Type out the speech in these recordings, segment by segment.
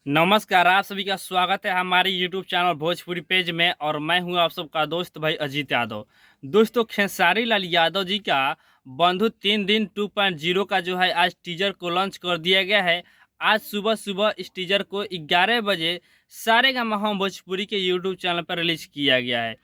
नमस्कार, आप सभी का स्वागत है हमारे यूट्यूब चैनल भोजपुरी पेज में। और मैं हूं आप सबका दोस्त भाई अजीत यादव। दोस्तों, खेसारी लाल यादव जी का बंधु 3 दिन 2.0 का जो है आज टीजर को लॉन्च कर दिया गया है। आज सुबह सुबह इस टीजर को 11 बजे सारेगामा हम भोजपुरी के यूट्यूब चैनल पर रिलीज किया गया है।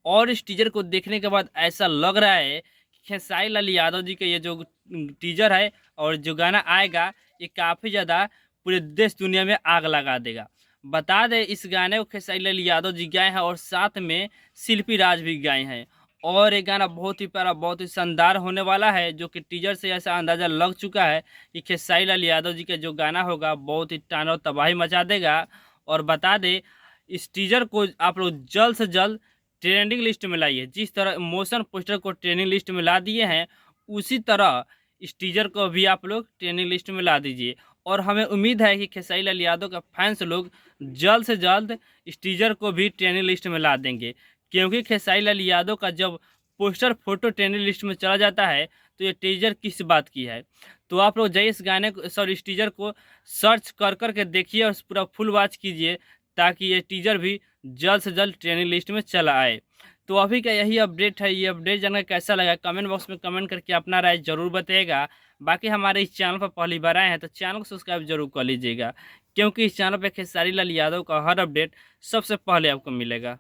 और इस टीजर को देखने के बाद ऐसा लग रहा है कि खेसारी लाल यादव जी का ये जो टीजर है और जो गाना आएगा, ये काफ़ी ज़्यादा पूरे देश दुनिया में आग लगा देगा। बता दें, इस गाने को खेसारी लाल यादव जी गाए हैं और साथ में शिल्पी राज भी गाए हैं। और ये गाना बहुत ही प्यारा, बहुत ही शानदार होने वाला है, जो कि टीजर से ऐसा अंदाज़ा लग चुका है कि खेसारी लाल यादव जी का जो गाना होगा बहुत ही तांडव तबाही मचा देगा। और बता दें, इस टीजर को आप लोग जल्द से जल्द ट्रेंडिंग लिस्ट में लाइए। जिस तरह मोशन पोस्टर को ट्रेंडिंग लिस्ट में ला दिए हैं, उसी तरह इस टीजर को भी आप लोग ट्रेंडिंग लिस्ट में ला दीजिए। और हमें उम्मीद है कि खेसारी लाल यादव का फैंस लोग जल्द से जल्द इस टीजर को भी ट्रेंडिंग लिस्ट में ला देंगे। क्योंकि खेसारी लाल यादव का जब पोस्टर फोटो ट्रेंडिंग लिस्ट में चला जाता है, तो ये टीजर किस बात की है। तो आप लोग जाइए इस गाने को, सॉरी, इस टीजर को सर्च कर कर के देखिए और पूरा फुल वॉच कीजिए, ताकि ये टीजर भी जल्द से जल्द ट्रेंडिंग लिस्ट में चला आए। तो अभी का यही अपडेट है। ये अपडेट जानकर कैसा लगा कमेंट बॉक्स में कमेंट करके अपना राय जरूर बताइएगा। बाकी हमारे इस चैनल पर पहली बार आए हैं तो चैनल को सब्सक्राइब जरूर कर लीजिएगा, क्योंकि इस चैनल पर खेसारी लाल यादव का हर अपडेट सबसे पहले आपको मिलेगा।